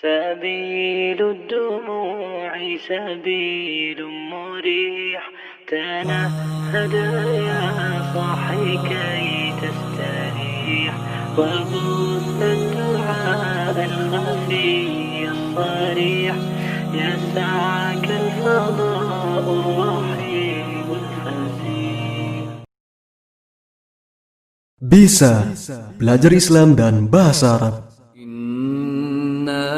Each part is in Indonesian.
سبيل الدموع سبيل مريح تنهد يا صاحي كي تستريح وبث الدعاء الخفي الصريح يسعك الفضاء الرحيم الفسيح. Bisa belajar Islam dan bahasa Arab. إنا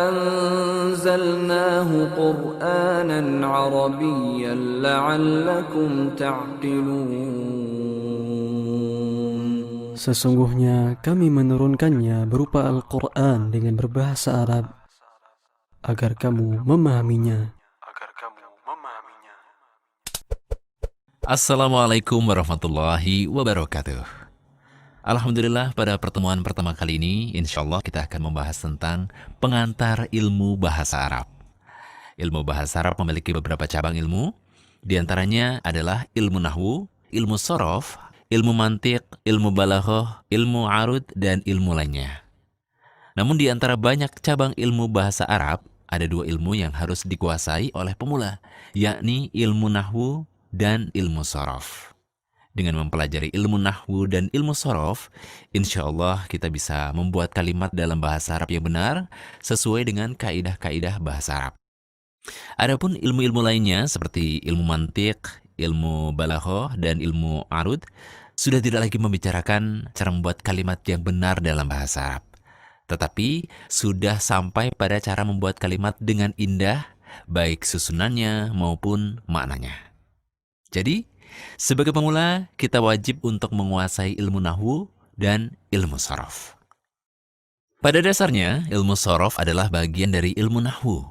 أنزلناه قرآنا عربيا لعلكم تعقلون. Sesungguhnya kami menurunkannya berupa Al-Quran dengan berbahasa Arab agar kamu memahaminya. Assalamualaikum warahmatullahi wabarakatuh. Alhamdulillah, pada pertemuan pertama kali ini insyaallah kita akan membahas tentang pengantar ilmu bahasa Arab. Ilmu bahasa Arab memiliki beberapa cabang ilmu. Di antaranya adalah ilmu nahwu, ilmu shorof, ilmu mantiq, ilmu balaghah, ilmu arud, dan ilmu lainnya. Namun di antara banyak cabang ilmu bahasa Arab, ada dua ilmu yang harus dikuasai oleh pemula, yakni ilmu nahwu dan ilmu shorof. Dengan mempelajari ilmu nahwu dan ilmu shorof, insya Allah kita bisa membuat kalimat dalam bahasa Arab yang benar sesuai dengan kaidah-kaidah bahasa Arab. Adapun ilmu-ilmu lainnya seperti ilmu mantiq, ilmu balaghah, dan ilmu arud sudah tidak lagi membicarakan cara membuat kalimat yang benar dalam bahasa Arab, tetapi sudah sampai pada cara membuat kalimat dengan indah, baik susunannya maupun maknanya. Jadi, sebagai pemula, kita wajib untuk menguasai ilmu nahwu dan ilmu shorof. Pada dasarnya, ilmu shorof adalah bagian dari ilmu nahwu.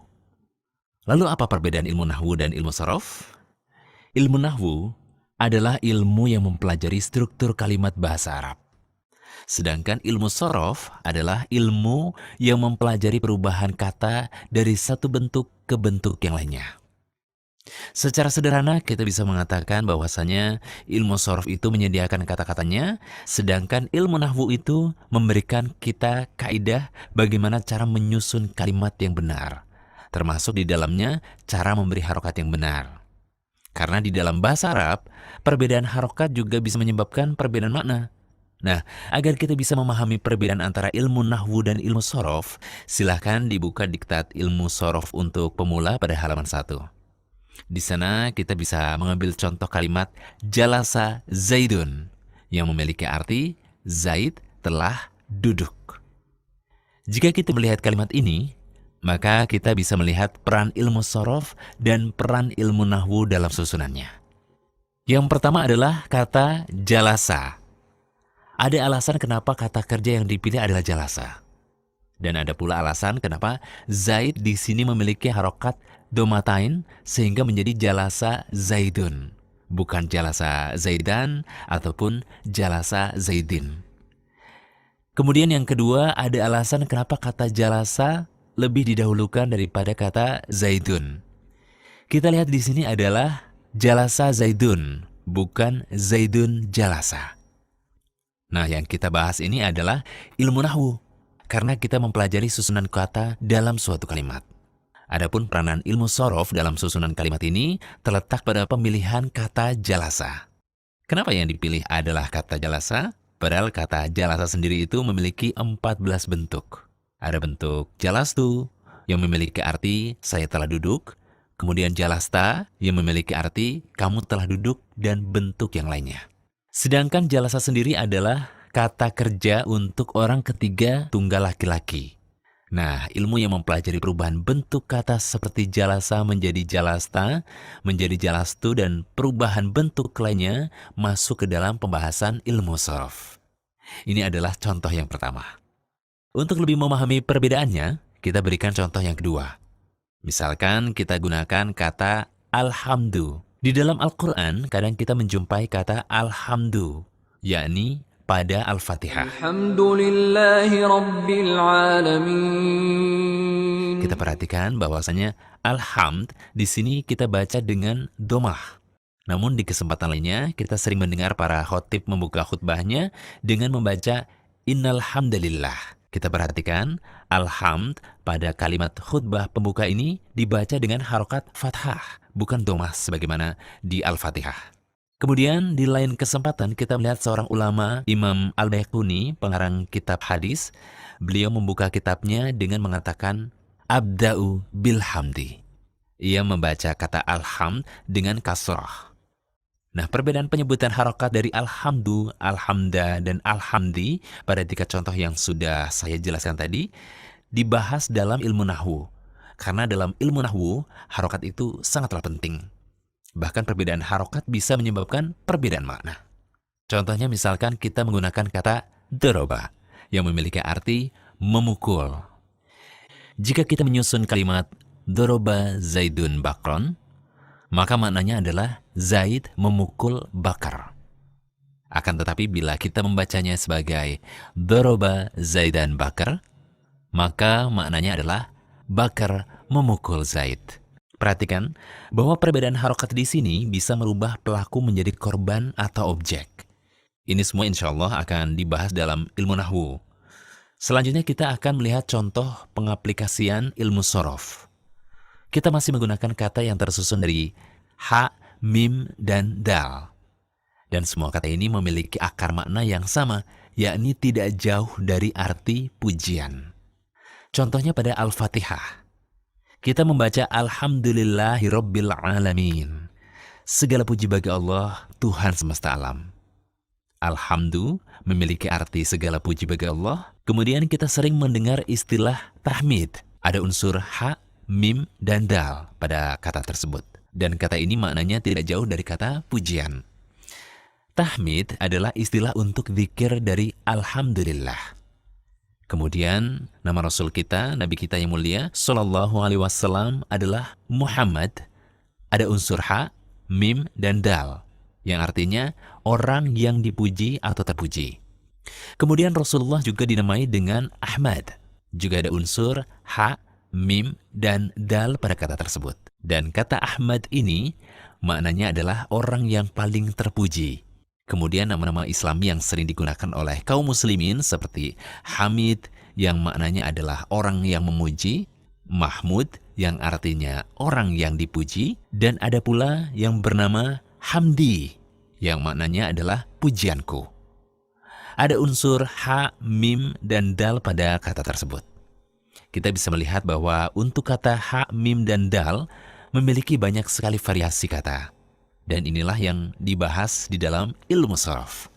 Lalu apa perbedaan ilmu nahwu dan ilmu shorof? Ilmu nahwu adalah ilmu yang mempelajari struktur kalimat bahasa Arab. Sedangkan ilmu shorof adalah ilmu yang mempelajari perubahan kata dari satu bentuk ke bentuk yang lainnya. Secara sederhana kita bisa mengatakan bahwasanya ilmu shorof itu menyediakan kata-katanya, sedangkan ilmu nahwu itu memberikan kita kaidah bagaimana cara menyusun kalimat yang benar, termasuk di dalamnya cara memberi harokat yang benar. Karena di dalam bahasa Arab, perbedaan harokat juga bisa menyebabkan perbedaan makna. Nah, agar kita bisa memahami perbedaan antara ilmu nahwu dan ilmu shorof, silahkan dibuka diktat ilmu shorof untuk pemula pada halaman 1. Di sana kita bisa mengambil contoh kalimat jalasa zaidun yang memiliki arti Zaid telah duduk. Jika kita melihat kalimat ini, maka kita bisa melihat peran ilmu shorof dan peran ilmu nahwu dalam susunannya. Yang pertama adalah kata jalasa. Ada alasan kenapa kata kerja yang dipilih adalah jalasa. Dan ada pula alasan kenapa Zaid di sini memiliki harokat domatain sehingga menjadi jalasa zaidun, bukan jalasa zaidan ataupun jalasa zaidin. Kemudian yang kedua, ada alasan kenapa kata jalasa lebih didahulukan daripada kata zaidun. Kita lihat di sini adalah jalasa zaidun, bukan zaidun jalasa. Nah, yang kita bahas ini adalah ilmu nahwu, karena kita mempelajari susunan kata dalam suatu kalimat. Adapun peranan ilmu shorof dalam susunan kalimat ini terletak pada pemilihan kata jalasa. Kenapa yang dipilih adalah kata jalasa? Padahal kata jalasa sendiri itu memiliki 14 bentuk. Ada bentuk jalastu yang memiliki arti saya telah duduk, kemudian jalasta yang memiliki arti kamu telah duduk, dan bentuk yang lainnya. Sedangkan jalasa sendiri adalah kata kerja untuk orang ketiga tunggal laki-laki. Nah, ilmu yang mempelajari perubahan bentuk kata seperti jalasa menjadi jalasta, menjadi jalastu, dan perubahan bentuk lainnya masuk ke dalam pembahasan ilmu shorof. Ini adalah contoh yang pertama. Untuk lebih memahami perbedaannya, kita berikan contoh yang kedua. Misalkan kita gunakan kata alhamdu. Di dalam Al-Quran, kadang kita menjumpai kata alhamdu, yakni pada Al-Fatihah. Alhamdulillahi Rabbil Alamin. Kita perhatikan bahwasanya alhamd di sini kita baca dengan domah. Namun di kesempatan lainnya kita sering mendengar para khotib membuka khutbahnya dengan membaca innal hamdalillah. Kita perhatikan, alhamd pada kalimat khutbah pembuka ini dibaca dengan harokat fathah, bukan dhammah sebagaimana di Al-Fatihah. Kemudian di lain kesempatan kita melihat seorang ulama, Imam Al-Baiquni, pengarang kitab hadis. Beliau membuka kitabnya dengan mengatakan, Abda'u bilhamdi. Ia membaca kata alhamd dengan kasrah. Nah, perbedaan penyebutan harokat dari alhamdu, alhamda, dan alhamdi pada 3 contoh yang sudah saya jelaskan tadi dibahas dalam ilmu nahwu. Karena dalam ilmu nahwu, harokat itu sangatlah penting. Bahkan perbedaan harokat bisa menyebabkan perbedaan makna. Contohnya misalkan kita menggunakan kata doroba yang memiliki arti memukul. Jika kita menyusun kalimat doroba Zaidun bakron, maka maknanya adalah Zaid memukul Bakar. Akan tetapi bila kita membacanya sebagai doroba Zaidan Bakar, maka maknanya adalah Bakar memukul Zaid. Perhatikan bahwa perbedaan harokat di sini bisa merubah pelaku menjadi korban atau objek. Ini semua insya Allah akan dibahas dalam ilmu nahwu. Selanjutnya kita akan melihat contoh pengaplikasian ilmu sorof. Kita masih menggunakan kata yang tersusun dari ha, mim, dan dal. Dan semua kata ini memiliki akar makna yang sama, yakni tidak jauh dari arti pujian. Contohnya pada Al-Fatihah. Kita membaca Alhamdulillahirabbil alamin. Segala puji bagi Allah, Tuhan semesta alam. Alhamdu memiliki arti segala puji bagi Allah. Kemudian kita sering mendengar istilah tahmid. Ada unsur ha, mim, dan dal pada kata tersebut. Dan kata ini maknanya tidak jauh dari kata pujian. Tahmid adalah istilah untuk zikir dari Alhamdulillah. Kemudian nama Rasul kita, Nabi kita yang mulia, Sallallahu Alaihi Wasallam adalah Muhammad. Ada unsur ha, mim, dan dal, yang artinya orang yang dipuji atau terpuji. Kemudian Rasulullah juga dinamai dengan Ahmad. Juga ada unsur ha, mim, dan dal pada kata tersebut. Dan kata Ahmad ini maknanya adalah orang yang paling terpuji. Kemudian nama-nama Islam yang sering digunakan oleh kaum muslimin seperti Hamid yang maknanya adalah orang yang memuji, Mahmud yang artinya orang yang dipuji, dan ada pula yang bernama Hamdi yang maknanya adalah pujianku. Ada unsur ha, mim, dan dal pada kata tersebut. Kita bisa melihat bahwa untuk kata ha, mim, dan dal memiliki banyak sekali variasi kata. Dan inilah yang dibahas di dalam ilmu sorof.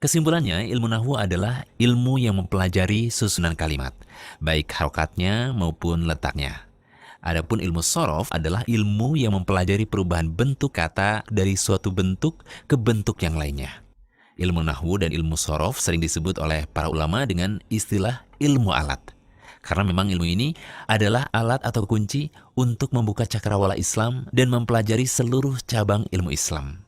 Kesimpulannya, ilmu nahwu adalah ilmu yang mempelajari susunan kalimat, baik harokatnya maupun letaknya. Adapun ilmu sorof adalah ilmu yang mempelajari perubahan bentuk kata dari suatu bentuk ke bentuk yang lainnya. Ilmu nahwu dan ilmu sorof sering disebut oleh para ulama dengan istilah ilmu alat. Karena memang ilmu ini adalah alat atau kunci untuk membuka cakrawala Islam dan mempelajari seluruh cabang ilmu Islam.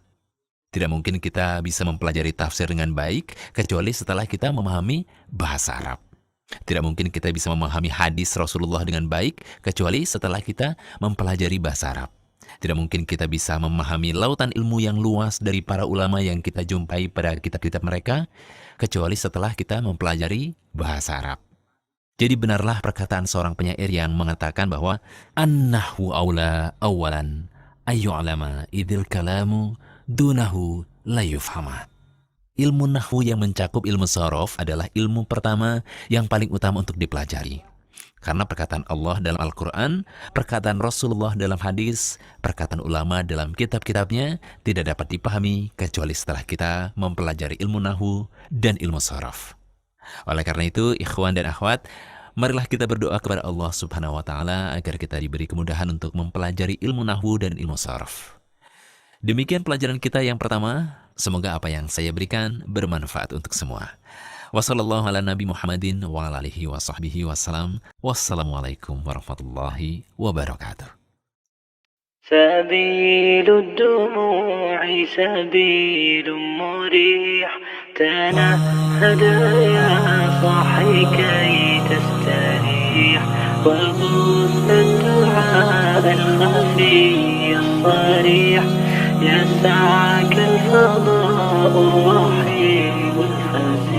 Tidak mungkin kita bisa mempelajari tafsir dengan baik kecuali setelah kita memahami bahasa Arab. Tidak mungkin kita bisa memahami hadis Rasulullah dengan baik kecuali setelah kita mempelajari bahasa Arab. Tidak mungkin kita bisa memahami lautan ilmu yang luas dari para ulama yang kita jumpai pada kitab-kitab mereka kecuali setelah kita mempelajari bahasa Arab. Jadi benarlah perkataan seorang penyair yang mengatakan bahwa an-nahwu aula awalan ayyu'lama idzil kalamu dunahu la yufhama. Ilmu nahwu yang mencakup ilmu sorof adalah ilmu pertama yang paling utama untuk dipelajari. Karena perkataan Allah dalam Al-Quran, perkataan Rasulullah dalam hadis, perkataan ulama dalam kitab-kitabnya tidak dapat dipahami kecuali setelah kita mempelajari ilmu nahwu dan ilmu sorof. Oleh karena itu, ikhwan dan akhwat, marilah kita berdoa kepada Allah Subhanahu wa Ta'ala agar kita diberi kemudahan untuk mempelajari ilmu nahwu dan ilmu sharaf. Demikian pelajaran kita yang pertama. Semoga apa yang saya berikan bermanfaat untuk semua. Wassallallahu ala nabi Muhammadin wa ala alihi wa sahbihi wassalam. Wassalamualaikum warahmatullahi wabarakatuh. سبيل الدموع سبيل مريح تنهد يا صاحي كي تستريح وغصن الدعاء الخفي الصريح يسعك الفضاء الرحيم الفسيح